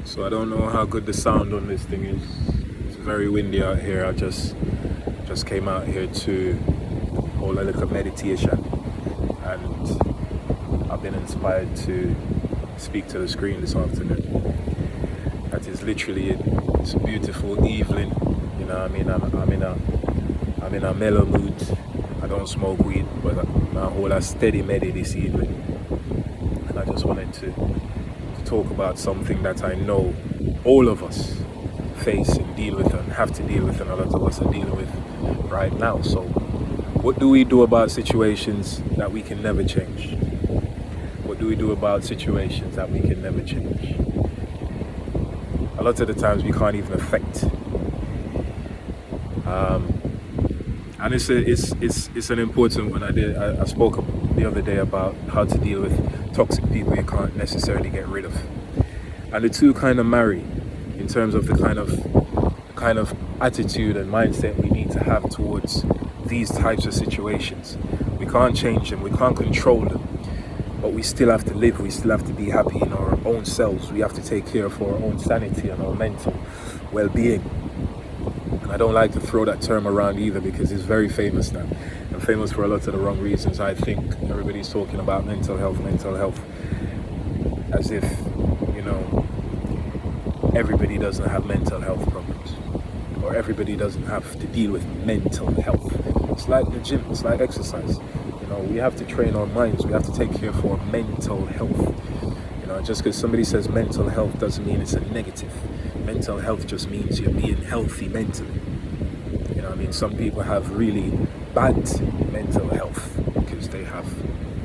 So I don't know how good the sound on this thing is. It's very windy out here. I just came out here to hold a little meditation, and I've been inspired to speak to the screen this afternoon. That is literally it. It's a beautiful evening. You know, I mean, I'm in a mellow mood. I don't smoke weed, but I hold a steady medi this evening, and I just wanted to talk about something that I know all of us face and deal with and have to deal with, and a lot of us are dealing with right now. So what do we do about situations that we can never change? What do we do about situations that we can never change? A lot of the times we can't even affect. And it's an important one. I spoke the other day about how to deal with toxic people you can't necessarily get rid of, and the two kind of marry in terms of the kind of attitude and mindset we need to have towards these types of situations. We can't change them, we can't control them, but we still have to live. We still have to be happy in our own selves. We have to take care of our own sanity and our mental well-being. I don't like to throw that term around either, because it's very famous now, and famous for a lot of the wrong reasons. I think everybody's talking about mental health, as if, you know, everybody doesn't have mental health problems, or everybody doesn't have to deal with mental health. It's like the gym, it's like exercise. You know, we have to train our minds, we have to take care of our mental health. You know, just because somebody says mental health doesn't mean it's a negative. Mental health just means you're being healthy mentally. You know, I mean, some people have really bad mental health because they have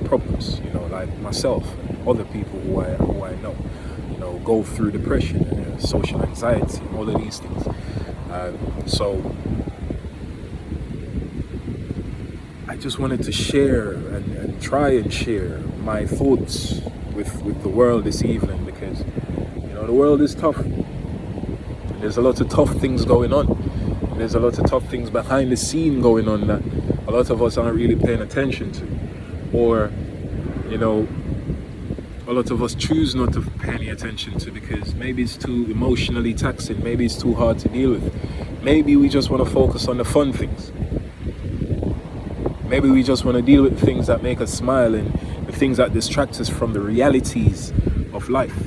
problems. You know, like myself and other people who I know. You know, go through depression and social anxiety and all of these things. So I just wanted to share and try and share my thoughts with the world this evening, because, you know, the world is tough. There's a lot of tough things going on. There's a lot of tough things behind the scene going on that a lot of us aren't really paying attention to. Or, you know, a lot of us choose not to pay any attention to because maybe it's too emotionally taxing. Maybe it's too hard to deal with. Maybe we just want to focus on the fun things. Maybe we just want to deal with things that make us smile and the things that distract us from the realities of life.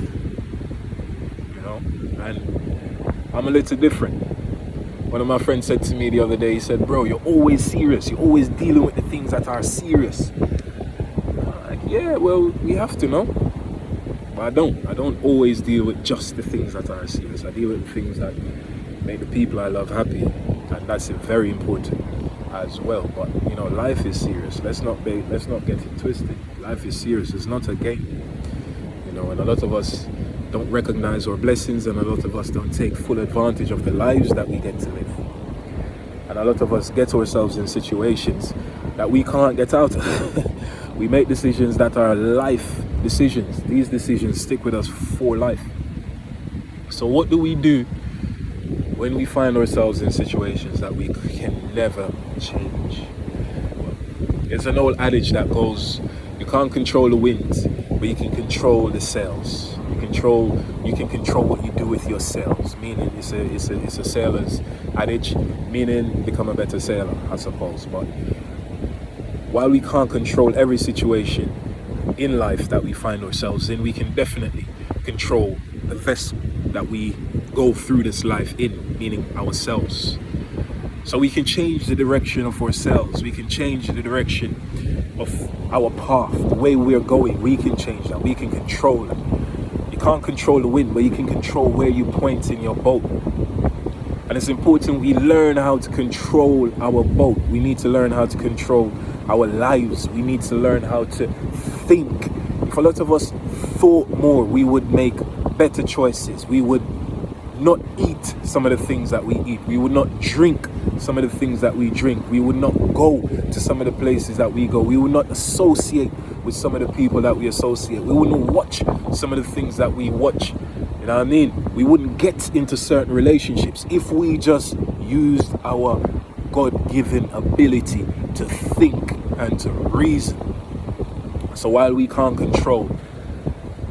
You know, and I'm a little different. One of my friends said to me the other day, he said, bro, you're always serious. You're always dealing with the things that are serious. I'm like, yeah, well, we have to, no? But I don't always deal with just the things that are serious. I deal with the things that make the people I love happy. And that's very important as well. But, you know, life is serious. Let's not get it twisted. Life is serious. It's not a game. You know, and a lot of us don't recognize our blessings, and a lot of us don't take full advantage of the lives that we get to live. And a lot of us get ourselves in situations that we can't get out of. We make decisions that are life decisions. These decisions stick with us for life. So what do we do when we find ourselves in situations that we can never change? It's an old adage that goes, you can't control the winds, but you can control the sails. You can control what you do with your sails. Meaning, it's a sailor's adage, meaning become a better sailor, I suppose. But while we can't control every situation in life that we find ourselves in, we can definitely control the vessel that we go through this life in, meaning ourselves. So we can change the direction of ourselves. We can change the direction of our path, the way we're going. We can change that. We can control it. You can't control the wind, but you can control where you point in your boat. And it's important we learn how to control our boat. We need to learn how to control our lives. We need to learn how to think. If a lot of us thought more, we would make better choices. We would not eat some of the things that we eat. We would not drink some of the things that we drink. We would not go to some of the places that we go. We would not associate with some of the people that we associate. We wouldn't watch some of the things that we watch. You know what I mean? We wouldn't get into certain relationships if we just used our God-given ability to think and to reason. So while we can't control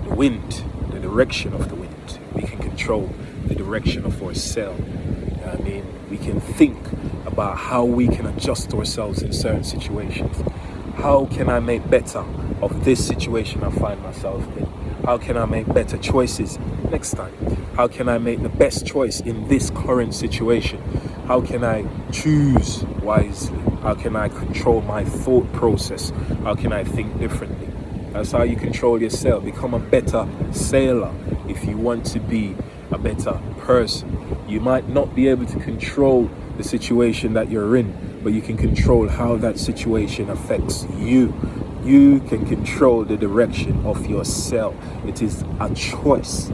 the wind, the direction of the wind, we can control the direction of our cell. I mean, we can think about how we can adjust ourselves in certain situations. How can I make better of this situation I find myself in? How can I make better choices next time? How can I make the best choice in this current situation? How can I choose wisely? How can I control my thought process? How can I think differently? That's how you control yourself. Become a better sailor if you want to be a better person. You might not be able to control the situation that you're in, but you can control how that situation affects you. You can control the direction of your cell. It is a choice.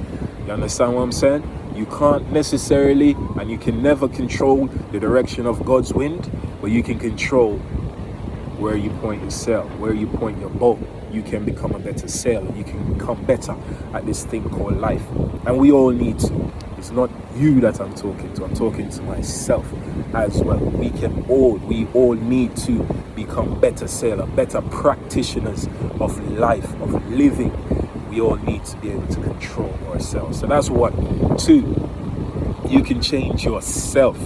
You understand what I'm saying? You can't necessarily, and you can never control the direction of God's wind, but you can control where you point your sail, where you point your boat. You can become a better sailor. You can become better at this thing called life. And we all need to. It's not you that I'm talking to. I'm talking to myself as well. We all need to become better sailor, better practitioners of life, of living. We all need to be able to control ourselves. So that's one. Two, you can change yourself.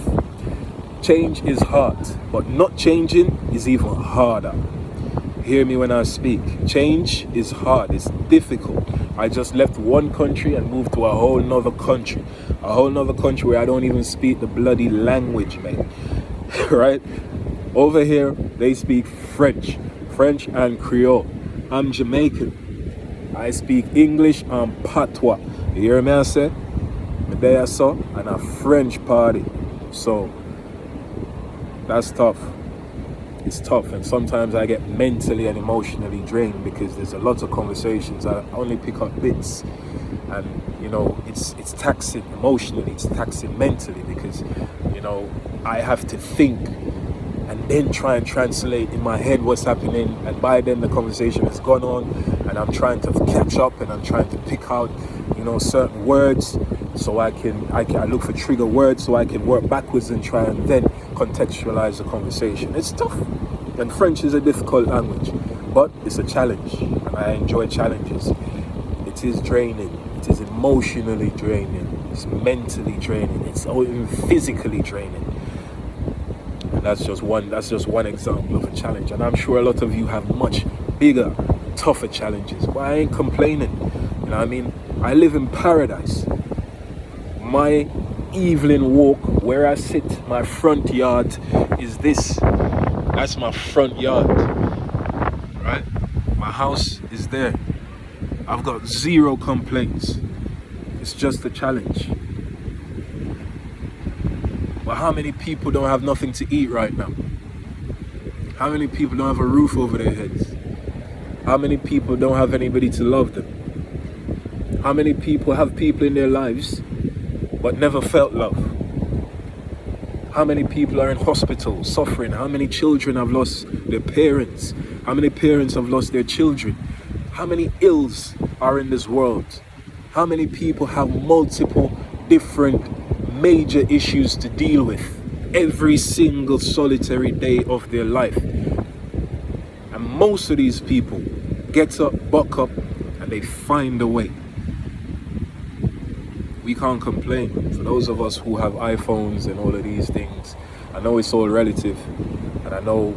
Change is hard, but not changing is even harder. Hear me when I speak. Change is hard. It's difficult. I just left one country and moved to a whole nother country. A whole nother country where I don't even speak the bloody language, man. Right? Over here, they speak French and Creole. I'm Jamaican. I speak English and Patois. You hear me I say? Me there so, and a French party. So, that's tough. It's tough, and sometimes I get mentally and emotionally drained because there's a lot of conversations I only pick up bits, and it's taxing emotionally, it's taxing mentally, because I have to think and then try and translate in my head what's happening, and by then the conversation has gone on and I'm trying to catch up and I'm trying to pick out certain words, so I look for trigger words so I can work backwards and try and then contextualize the conversation. It's tough, and French is a difficult language, but it's a challenge, and I enjoy challenges. It is draining, it is emotionally draining, it's mentally draining, it's even physically draining. And that's just one example of a challenge, and I'm sure a lot of you have much bigger, tougher challenges, but I ain't complaining. You know what I mean? I live in paradise. My evening walk, where I sit, my front yard is this. That's my front yard, right? My house is there. I've got zero complaints. It's just a challenge. But how many people don't have nothing to eat right now? How many people don't have a roof over their heads? How many people don't have anybody to love them? How many people have people in their lives but never felt love? How many people are in hospital suffering? How many children have lost their parents? How many parents have lost their children? How many ills are in this world? How many people have multiple different major issues to deal with every single solitary day of their life? And most of these people get up, buck up, and they find a way. We can't complain. For those of us who have iPhones and all of these things, I know it's all relative, and I know,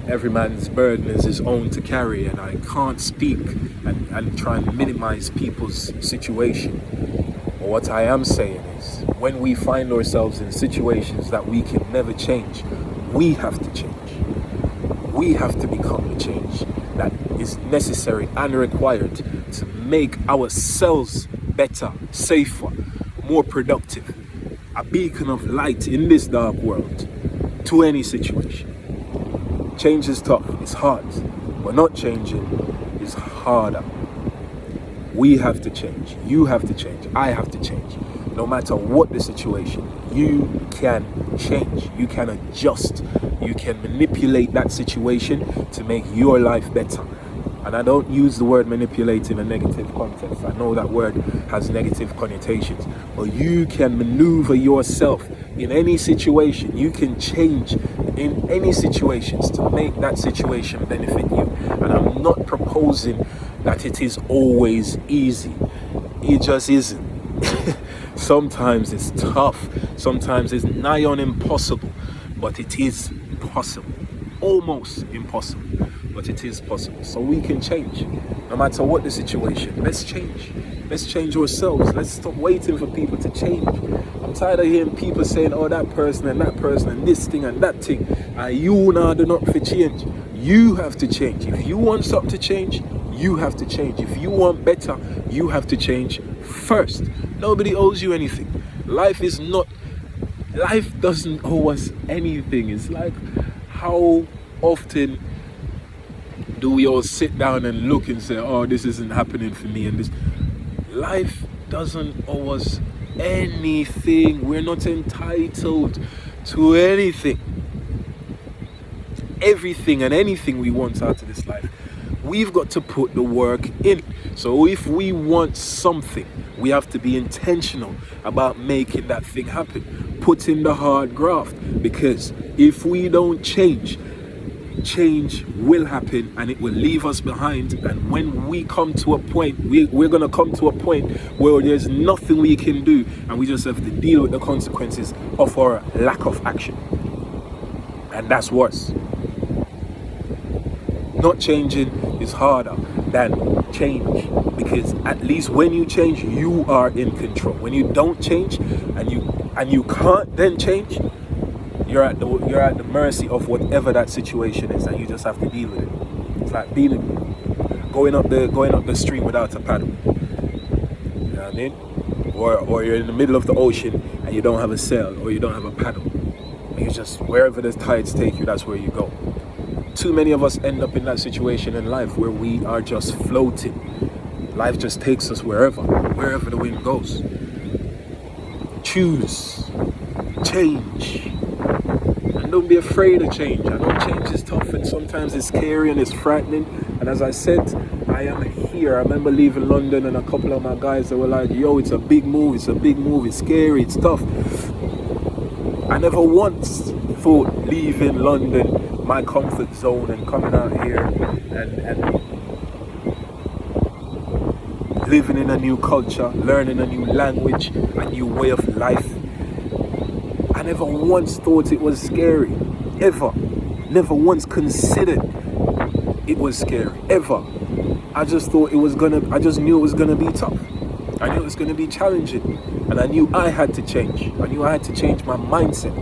every man's burden is his own to carry, and I can't speak and try and minimize people's situation. But what I am saying is, when we find ourselves in situations that we can never change, we have to change. We have to become the change that is necessary and required to make ourselves better, safer, more productive, a beacon of light in this dark world to any situation. Change is tough, it's hard, but not changing is harder. We have to change, you have to change, I have to change. No matter what the situation, you can change, you can adjust, you can manipulate that situation to make your life better. And I don't use the word manipulate in a negative context. I know that word has negative connotations, but you can maneuver yourself in any situation. You can change in any situations to make that situation benefit you. And I'm not proposing that it is always easy. It just isn't. Sometimes it's tough. Sometimes it's nigh on impossible. But it is possible. Almost impossible. But it is possible. So we can change. No matter what the situation. Let's change. Let's change ourselves. Let's stop waiting for people to change. I'm tired of hearing people saying, oh, that person and this thing and that thing. And you now do not for change. You have to change. If you want something to change, you have to change. If you want better, you have to change first. Nobody owes you anything. Life doesn't owe us anything. It's like, how often do we all sit down and look and say, oh, this isn't happening for me, and this. Life doesn't owe us anything. We're not entitled to anything. Everything and anything we want out of this life, we've got to put the work in. So if we want something, we have to be intentional about making that thing happen. Put in the hard graft, because if we don't change will happen and it will leave us behind. And when we come to a point, we're going to come to a point where there's nothing we can do, and we just have to deal with the consequences of our lack of action. And that's worse. Not changing is harder than change, because at least when you change, you are in control. When you don't change and you can't then change, you're at the mercy of whatever that situation is, and you just have to deal with it. It's like going up the stream without a paddle. You know what I mean? Or you're in the middle of the ocean and you don't have a sail or you don't have a paddle. You just, wherever the tides take you, that's where you go. Too many of us end up in that situation in life where we are just floating. Life just takes us wherever the wind goes. Choose, change, and don't be afraid of change. I know change is tough and sometimes it's scary and it's frightening. And as I said, I am here. I remember leaving London and a couple of my guys, they were like, yo, it's a big move, it's scary, it's tough. I never once thought leaving London, my comfort zone, and coming out here and living in a new culture, learning a new language, a new way of life. I never once thought it was scary, ever. Never once considered it was scary, ever. I just knew it was gonna be tough. I knew it was gonna be challenging. And I knew I had to change. I knew I had to change my mindset.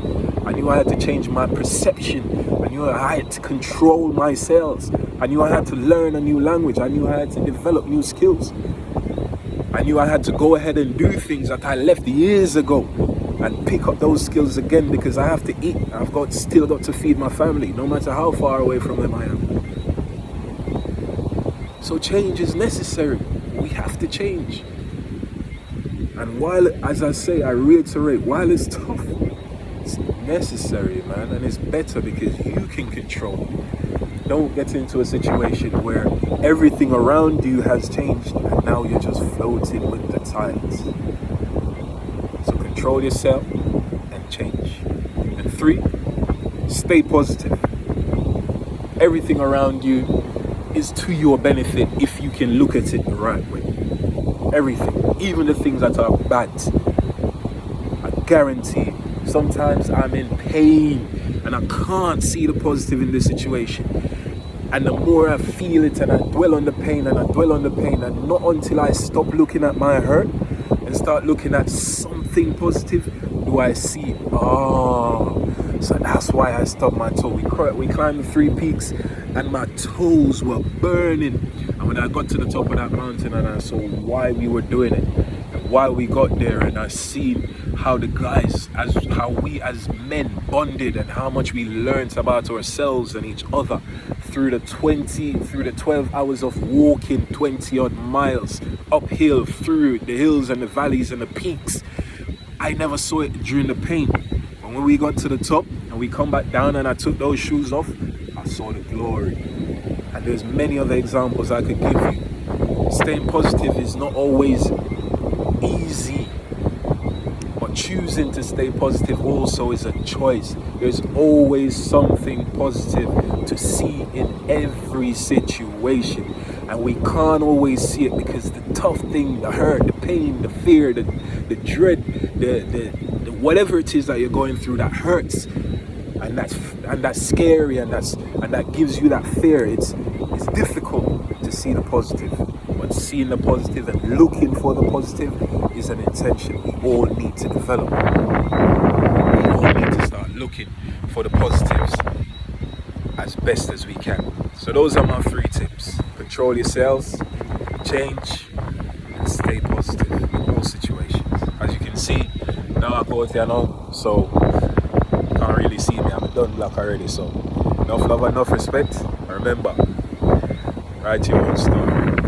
I knew I had to change my perception. I knew I had to control my sales. I knew I had to learn a new language. I knew I had to develop new skills. I knew I had to go ahead and do things that I left years ago and pick up those skills again, because I have to eat. I've still got to feed my family, no matter how far away from them I am. So change is necessary. We have to change. And while, as I say, I reiterate, while it's tough, it's necessary, man, and it's better because you can control it. Don't get into a situation where everything around you has changed and now you're just floating with the tides. So control yourself and change. And 3, stay positive. Everything around you is to your benefit if you can look at it the right way. Everything, even the things that are bad. I guarantee sometimes I'm in pain and I can't see the positive in this situation. And the more I feel it and I dwell on the pain and not until I stop looking at my hurt and start looking at something positive do I see, so that's why I stubbed my toe. We climbed the 3 peaks and my toes were burning. And when I got to the top of that mountain and I saw why we were doing it and why we got there, and I seen how the guys, how we as men bonded and how much we learned about ourselves and each other through the 12 hours of walking 20 odd miles uphill through the hills and the valleys and the peaks. I never saw it during the pain. But when we got to the top and we come back down and I took those shoes off, I saw the glory. And there's many other examples I could give you. Staying positive is not always easy, but choosing to stay positive also is a choice. There's always something positive to see in every situation. And we can't always see it because the tough thing, the hurt, the pain, the fear, the dread, the whatever it is that you're going through that hurts, and that's scary, and that gives you that fear. It's difficult to see the positive, but seeing the positive and looking for the positive is an intention we all need to develop. We all need to start looking for the positives as best as we can. So those are my 3 tips. Control yourselves, change, and stay positive in all situations. As you can see, now I go out there now, so you can't really see me. I'm done black already, so enough love and enough respect. And remember, write your own story.